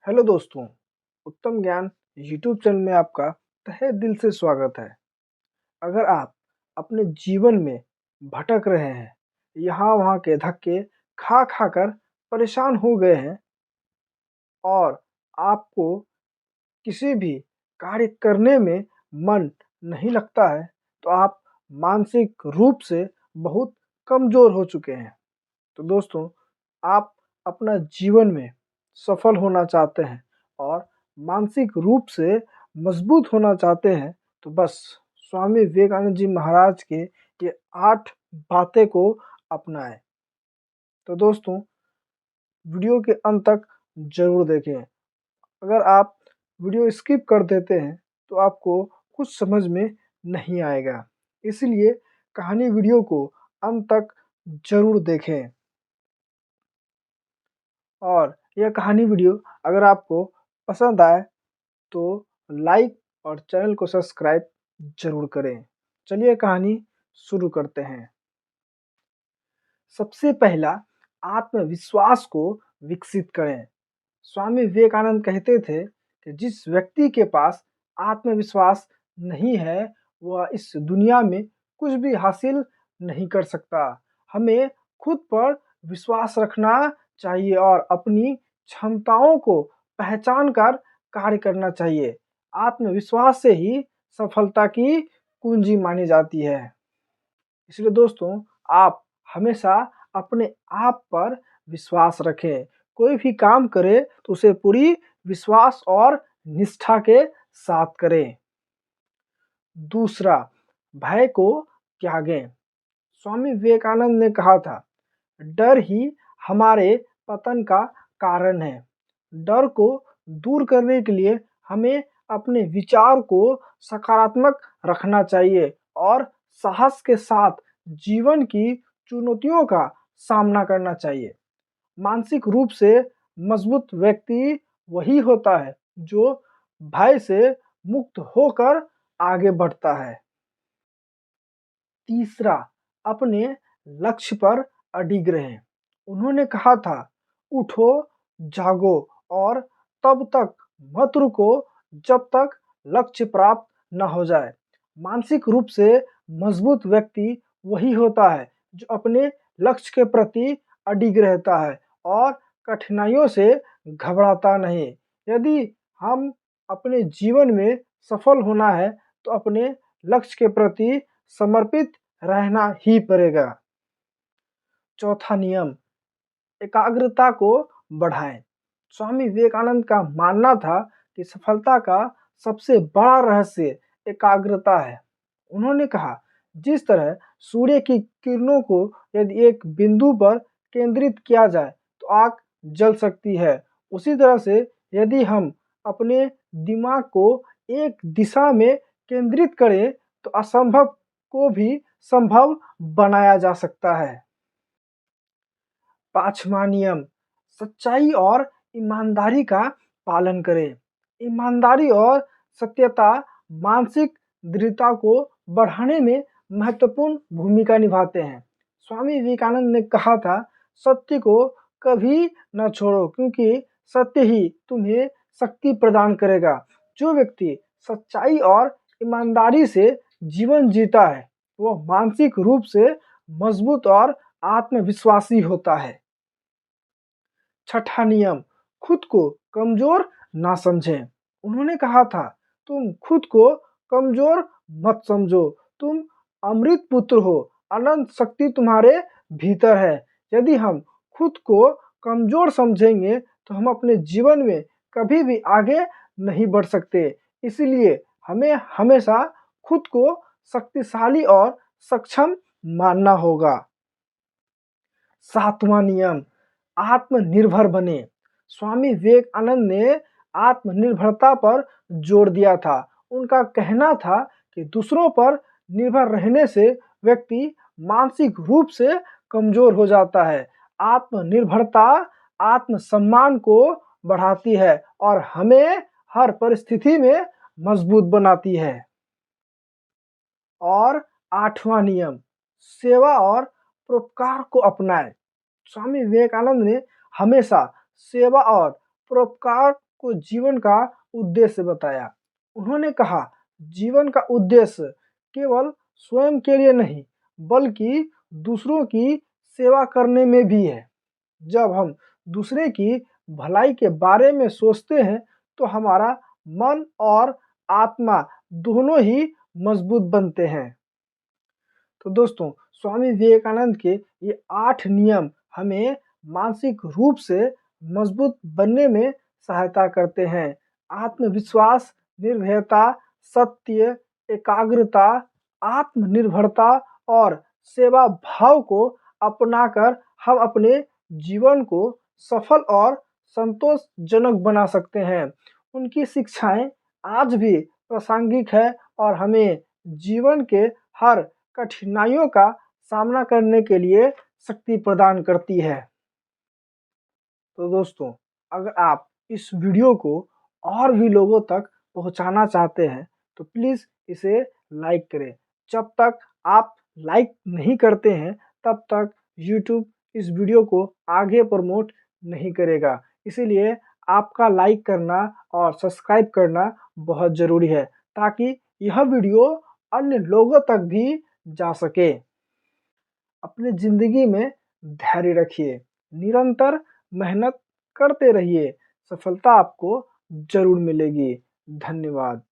Hello दोस्तों, उत्तम ज्ञान यूट्यूब चैनल में आपका तहे दिल से स्वागत है। अगर आप अपने जीवन में भटक रहे हैं, यहाँ वहाँ के धक्के खा खा कर परेशान हो गए हैं और आपको किसी भी कार्य करने में मन नहीं लगता है, तो आप मानसिक रूप से बहुत कमज़ोर हो चुके हैं। तो दोस्तों, आप अपना जीवन में सफल होना चाहते हैं और मानसिक रूप से मजबूत होना चाहते हैं, तो बस स्वामी विवेकानंद जी महाराज के ये 8 बातें को अपनाएं। तो दोस्तों, वीडियो के अंत तक ज़रूर देखें। अगर आप वीडियो स्किप कर देते हैं, तो आपको कुछ समझ में नहीं आएगा। इसलिए कहानी वीडियो को अंत तक ज़रूर देखें। और यह कहानी वीडियो अगर आपको पसंद आए तो लाइक और चैनल को सब्सक्राइब जरूर करें। चलिए कहानी शुरू करते हैं। सबसे पहला, आत्मविश्वास को विकसित करें। स्वामी विवेकानंद कहते थे कि जिस व्यक्ति के पास आत्मविश्वास नहीं है, वह इस दुनिया में कुछ भी हासिल नहीं कर सकता। हमें खुद पर विश्वास रखना चाहिए और अपनी क्षमताओं को पहचान कर कार्य करना चाहिए। आत्मविश्वास से ही सफलता की कुंजी मानी जाती है। इसलिए दोस्तों, आप हमेशा अपने आप पर विश्वास रखें। कोई भी काम करें तो उसे पूरी विश्वास और निष्ठा के साथ करें। दूसरा, भय को त्यागें। स्वामी विवेकानंद ने कहा था, डर ही हमारे पतन का कारण है। डर को दूर करने के लिए हमें अपने विचार को सकारात्मक रखना चाहिए और साहस के साथ जीवन की चुनौतियों का सामना करना चाहिए। मानसिक रूप से मजबूत व्यक्ति वही होता है जो भय से मुक्त होकर आगे बढ़ता है। तीसरा, अपने लक्ष्य पर अडिग रहें। उन्होंने कहा था, उठो, जागो और तब तक मत रुको जब तक लक्ष्य प्राप्त न हो जाए। मानसिक रूप से मजबूत व्यक्ति वही होता है जो अपने लक्ष्य के प्रति अडिग रहता है और कठिनाइयों से घबराता नहीं। यदि हम अपने जीवन में सफल होना है, तो अपने लक्ष्य के प्रति समर्पित रहना ही पड़ेगा। चौथा नियम, एकाग्रता को बढ़ाएं। स्वामी विवेकानंद का मानना था कि सफलता का सबसे बड़ा रहस्य एकाग्रता है। उन्होंने कहा, जिस तरह सूर्य की किरणों को यदि एक बिंदु पर केंद्रित किया जाए तो आग जल सकती है, उसी तरह से यदि हम अपने दिमाग को एक दिशा में केंद्रित करें तो असंभव को भी संभव बनाया जा सकता है। पांचवा नियम, सच्चाई और ईमानदारी का पालन करें। ईमानदारी और सत्यता मानसिक दृढ़ता को बढ़ाने में महत्वपूर्ण भूमिका निभाते हैं। स्वामी विवेकानंद ने कहा था, सत्य को कभी न छोड़ो क्योंकि सत्य ही तुम्हें शक्ति प्रदान करेगा। जो व्यक्ति सच्चाई और ईमानदारी से जीवन जीता है, वह मानसिक रूप से मजबूत और आत्मविश्वासी होता है। छठा नियम, खुद को कमजोर ना समझें। उन्होंने कहा था, तुम खुद को कमजोर मत समझो, तुम अमृत पुत्र हो, अनंत शक्ति तुम्हारे भीतर है। यदि हम खुद को कमजोर समझेंगे तो हम अपने जीवन में कभी भी आगे नहीं बढ़ सकते। इसलिए हमें हमेशा खुद को शक्तिशाली और सक्षम मानना होगा। सातवां नियम, आत्मनिर्भर बने। स्वामी विवेकानंद ने आत्मनिर्भरता पर जोर दिया था। उनका कहना था कि दूसरों पर निर्भर रहने से व्यक्ति मानसिक रूप से कमजोर हो जाता है। आत्मनिर्भरता आत्मसम्मान को बढ़ाती है और हमें हर परिस्थिति में मजबूत बनाती है। और आठवां नियम, सेवा और परोपकार को अपनाएं। स्वामी विवेकानंद ने हमेशा सेवा और परोपकार को जीवन का उद्देश्य बताया। उन्होंने कहा, जीवन का उद्देश्य केवल स्वयं के लिए नहीं, बल्कि दूसरों की सेवा करने में भी है। जब हम दूसरे की भलाई के बारे में सोचते हैं, तो हमारा मन और आत्मा दोनों ही मजबूत बनते हैं। तो दोस्तों, स्वामी विवेकानंद के ये 8 नियम हमें मानसिक रूप से मजबूत बनने में सहायता करते हैं। आत्मविश्वास, निर्भयता, सत्य, एकाग्रता, आत्मनिर्भरता और सेवा भाव को अपनाकर हम अपने जीवन को सफल और संतोषजनक बना सकते हैं। उनकी शिक्षाएं आज भी प्रासंगिक है और हमें जीवन के हर कठिनाइयों का सामना करने के लिए शक्ति प्रदान करती है। तो दोस्तों, अगर आप इस वीडियो को और भी लोगों तक पहुंचाना चाहते हैं, तो प्लीज़ इसे लाइक करें। जब तक आप लाइक नहीं करते हैं, तब तक यूट्यूब इस वीडियो को आगे प्रमोट नहीं करेगा। इसीलिए आपका लाइक करना और सब्सक्राइब करना बहुत ज़रूरी है, ताकि यह वीडियो अन्य लोगों तक भी जा सके। अपनी ज़िंदगी में धैर्य रखिए, निरंतर मेहनत करते रहिए, सफलता आपको ज़रूर मिलेगी। धन्यवाद।